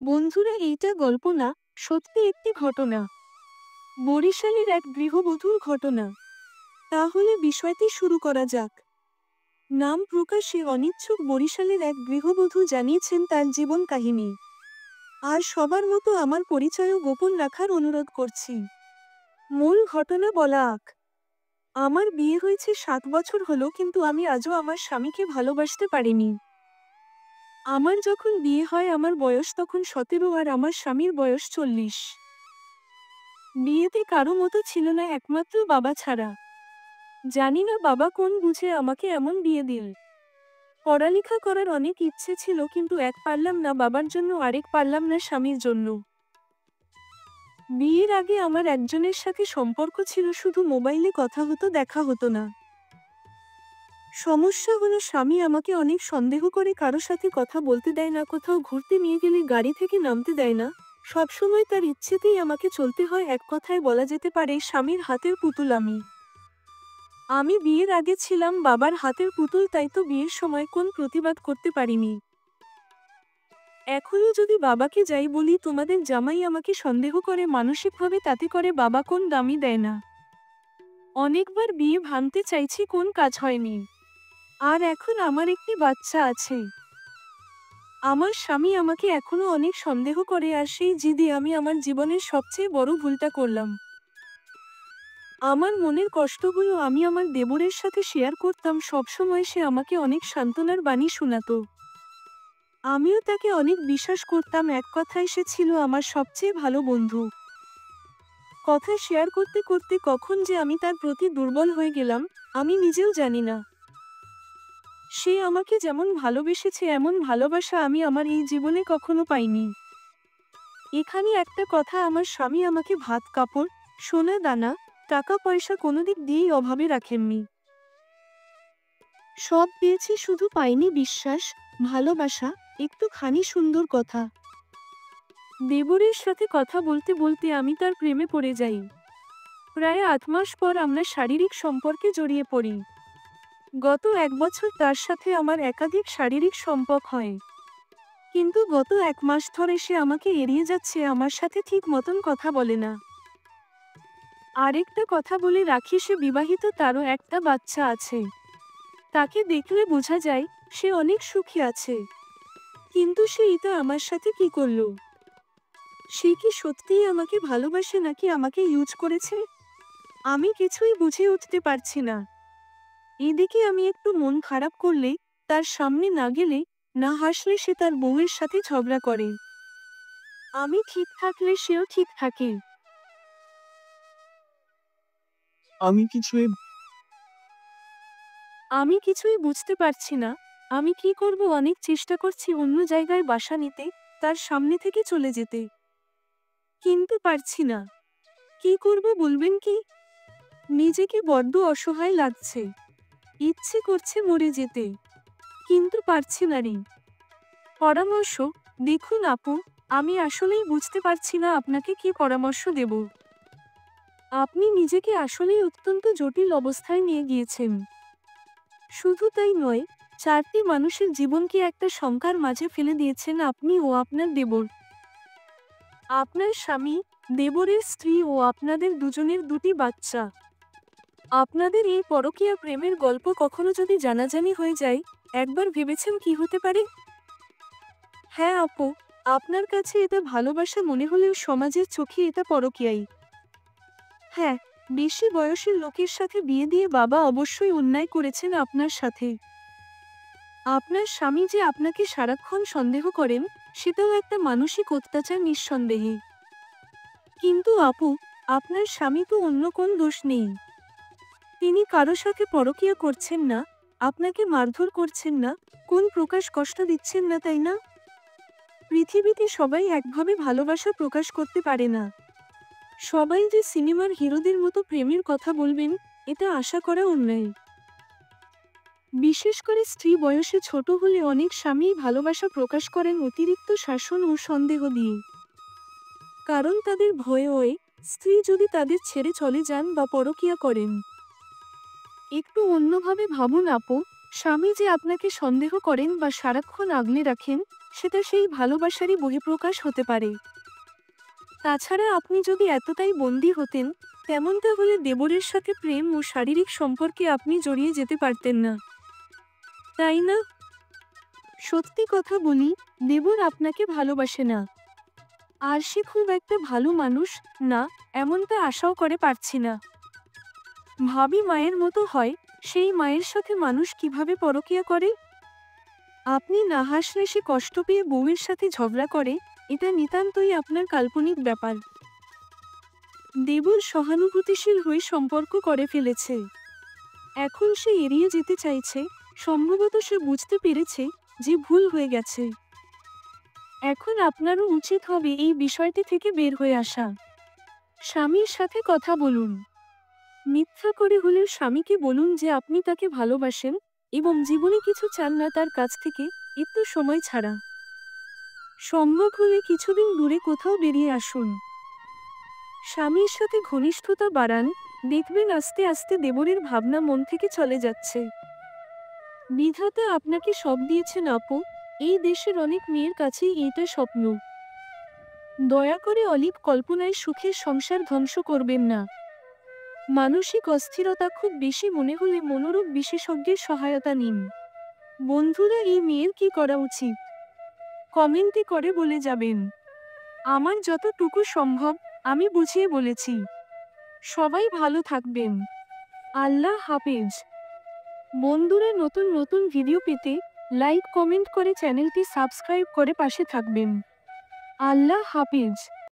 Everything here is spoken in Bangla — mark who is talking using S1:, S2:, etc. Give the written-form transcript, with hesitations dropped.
S1: বন্ধুরা, এইটা গল্প না, সত্যি একটি ঘটনা। বরিশালের এক গৃহবধূর ঘটনা। তাহলে বিষয়টি শুরু করা যাক। নাম প্রকাশে অনিচ্ছুক বরিশালের এক গৃহবধূ জানিয়েছেন তার জীবন কাহিনী। আর সবার মতো আমার পরিচয়ও গোপন রাখার অনুরোধ করছি। মূল ঘটনা বলা আক। আমার বিয়ে হয়েছে 7 বছর হলো, কিন্তু আমি আজও আমার স্বামীকে ভালোবাসতে পারিনি। আমার যখন বিয়ে হয় আমার বয়স তখন 17 আর আমার স্বামীর বয়স 40। বিয়েতে কারো মতো ছিল না, একমাত্র বাবা ছাড়া। জানি না বাবা কোন বুঝে আমাকে এমন বিয়ে দিল। পড়ালেখা করার অনেক ইচ্ছে ছিল, কিন্তু এক পারলাম না বাবার জন্য, আরেক পারলাম না স্বামীর জন্য। বিয়ের আগে আমার একজনের সাথে সম্পর্ক ছিল, শুধু মোবাইলে কথা হতো, দেখা হতো না। সমস্যা হলো স্বামী আমাকে অনেক সন্দেহ করে, কারো সাথে কথা বলতে দেয় না, কোথাও ঘুরতে নিয়ে গেলে গাড়ি থেকে নামতে দেয় না। সবসময় তার ইচ্ছেতেই আমাকে চলতে হয়, এক কথায় বলা যেতে পারে স্বামীর হাতের পুতুল আমি। আমি বিয়ের আগে ছিলাম বাবার হাতের পুতুল, তাই তো বিয়ের সময় কোন প্রতিবাদ করতে পারিনি। এখনো যদি বাবাকে যাই বলি তোমাদের জামাই আমাকে সন্দেহ করে মানসিকভাবে, তাতে করে বাবা কোন দামই দেয় না। অনেকবার বিয়ে ভাঙতে চাইছি, কোন কাজ হয়নি। আর এখন আমার একটি বাচ্চা আছে। আমার স্বামী আমাকে এখনো অনেক সন্দেহ করে, আর সেই জিদে আমি আমার জীবনের সবচেয়ে বড় ভুলটা করলাম। আমার মনের কষ্টগুলো আমি আমার দেবরের সাথে শেয়ার করতাম, সবসময় সে আমাকে অনেক সান্ত্বনার বাণী শোনাতো। আমিও তাকে অনেক বিশ্বাস করতাম, এক কথায় সে ছিল আমার সবচেয়ে ভালো বন্ধু। কথা শেয়ার করতে করতে কখন যে আমি তার প্রতি দুর্বল হয়ে গেলাম, আমি নিজেও জানি না। সে আমাকে যেমন ভালোবেসেছে এমন ভালোবাসা আমি আমার এই জীবনে কখনো পাইনি। এখানে একটা কথা, আমার স্বামী আমাকে ভাত কাপড়, সোনা দানা, টাকা পয়সা কোনো দিক দিয়েই অভাবে রাখেননি। সব পেয়েছি, শুধু পাইনি বিশ্বাস, ভালোবাসা, একটুখানি সুন্দর কথা। দেবরের সাথে কথা বলতে বলতে আমি তার প্রেমে পড়ে যাই। প্রায় 8 মাস পর আমরা শারীরিক সম্পর্কে জড়িয়ে পড়ি। গত 1 বছর তার সাথে আমার একাধিক শারীরিক সম্পর্ক হয়। কিন্তু গত 1 মাস ধরে সে আমাকে এড়িয়ে যাচ্ছে, আমার সাথে ঠিক মতন কথা বলে না। আরেকটা কথা বলে রাখি, সে বিবাহিত, তারও একটা বাচ্চা আছে। তাকে দেখলে বোঝা যায় সে অনেক সুখী আছে। কিন্তু সে এটা আমার সাথে কি করলো? সে কি সত্যিই আমাকে ভালোবাসে নাকি আমাকে ইউজ করেছে? আমি কিছুই বুঝে উঠতে পারছি না। এদিকে আমি একটু মন খারাপ করলে, তার সামনে না গেলে, না হাসলে সে তার বউয়ের সাথে ঝগড়া করে। আমি ঠিক থাকলে সেও ঠিক থাকে।
S2: আমি কিছুই
S1: আমি কিছুই বুঝতে পারছি না। আমি কি করব? অনেক চেষ্টা করছি অন্য জায়গায় বাসা নিতে, তার সামনে থেকে চলে যেতে। কিন্তু পারছি না। কি করব বলবেন কি? নিজেকে বড্ড অসহায় লাগছে। ইচ্ছে করছে মরে যেতে। কিন্তু পারছি না রে। পরামর্শ? দেখুন আপু, আমি আসলেই বুঝতে পারছি না আপনাকে কি পরামর্শ দেব। আপনি নিজেকে আসলেই অত্যন্ত জটিল অবস্থায় নিয়ে গিয়েছেন। শুধু তাই নয়, 4টি মানুষের জীবনকে একটা শঙ্কার মাঝে ফেলে দিয়েছেন আপনি ও আপনার দেবর। আপনার স্বামী, দেবরের স্ত্রী ও আপনাদের দুজনের 2টি বাচ্চা। আপনাদের এই পরকীয়া প্রেমের গল্প কখনো যদি জানাজানি হয়ে যায়, একবার ভেবেছেন কি হতে পারে? হ্যাঁ আপু, আপনার কাছে এটা ভালোবাসা মনে হলেও সমাজের চোখে এটা পরকীয়াই। হ্যাঁ, বেশি বয়সের লোকের সাথে বিয়ে দিয়ে বাবা অবশ্যই অন্যায় করেছেন আপনার সাথে। আপনার স্বামী যে আপনাকে সারাক্ষণ সন্দেহ করেন, সেটাও একটা মানসিক অত্যাচার নিঃসন্দেহে। কিন্তু আপু, আপনার স্বামী তো অন্য কোন দোষ নেই। তিনি কারো সাথে পরকীয়া করছেন না, আপনাকে মারধর করছেন না, কোন প্রকাশ কষ্ট দিচ্ছেন না, তাই না? পৃথিবীতে সবাই একভাবে ভালোবাসা প্রকাশ করতে পারে না। সবাই যে সিনেমার হিরোদের মতো প্রেমের কথা বলবেন, এটা আশা করা অন্যায়। বিশেষ করে স্ত্রী বয়সে ছোট হলে অনেক স্বামীই ভালোবাসা প্রকাশ করেন অতিরিক্ত শাসন ও সন্দেহ দিয়ে। কারণ তাদের ভয়ে হয়, স্ত্রী যদি তাদের ছেড়ে চলে যান বা পরকীয়া করেন। একটু অন্যভাবে ভাবুন আপু, স্বামী যে আপনাকে সন্দেহ করেন বা সারাক্ষণ আগলে রাখেন, সেটা সেই ভালোবাসারই বহিঃপ্রকাশ হতে পারে। তাছাড়া আপনি যদি এতটাই বন্দী হতেন, তেমনটা হলে দেবরের সাথে প্রেম ও শারীরিক সম্পর্কে আপনি জড়িয়ে যেতে পারতেন না, তাই না? সত্যি কথা বলি, দেবর আপনাকে ভালোবাসে না। আর সে খুব একটা ভালো মানুষ না, এমনটা আশাও করে পারছি না। ভাবি মায়ের মতো হয়, সেই মায়ের সাথে মানুষ কিভাবে পরকীয়া করে? আপনি না হাসলে সে কষ্ট পেয়ে বউয়ের সাথে ঝগড়া করে, এটা নিতান্তই আপনার কাল্পনিক ব্যাপার। দেবর সহানুভূতিশীল হয়ে সম্পর্ক করে ফেলেছে। এখন সে এড়িয়ে যেতে চাইছে, সম্ভবত সে বুঝতে পেরেছে যে ভুল হয়ে গেছে। এখন আপনারও উচিত হবে এই বিষয়টি থেকে বের হয়ে আসা। স্বামীর সাথে কথা বলুন। মিথ্যা করে হলেও স্বামীকে বলুন যে আপনি তাকে ভালোবাসেন এবং জীবনে কিছু চান না তার কাছ থেকে, একটু সময় ছাড়া। সম্ভব হলে কিছুদিন দূরে কোথাও বেরিয়ে আসুন। স্বামীর সাথে ঘনিষ্ঠতা বাড়ান, দেখবেন আস্তে আস্তে দেবরের ভাবনা মন থেকে চলে যাচ্ছে। বিধাতা আপনাকে সব দিয়েছেন আপু, এই দেশের অনেক মেয়ের কাছেই এটা স্বপ্ন। দয়া করে অলিভ কল্পনায় সুখের সংসার ধ্বংস করবেন না। মানসিক অস্থিরতা খুব বেশি মনে হলে মনোরোগ বিশেষজ্ঞের সহায়তা নিন। বন্ধুরা, এই মেয়ের কি করা উচিত? কমেন্টে করে বলে যাবেন। আমার যতটুকু সম্ভব আমি বুঝিয়ে বলেছি। সবাই ভালো থাকবেন। আল্লাহ হাফেজ। বন্ধুরা, নতুন নতুন ভিডিও পেতে লাইক কমেন্ট করে চ্যানেলটি সাবস্ক্রাইব করে পাশে থাকবেন। আল্লাহ হাফেজ।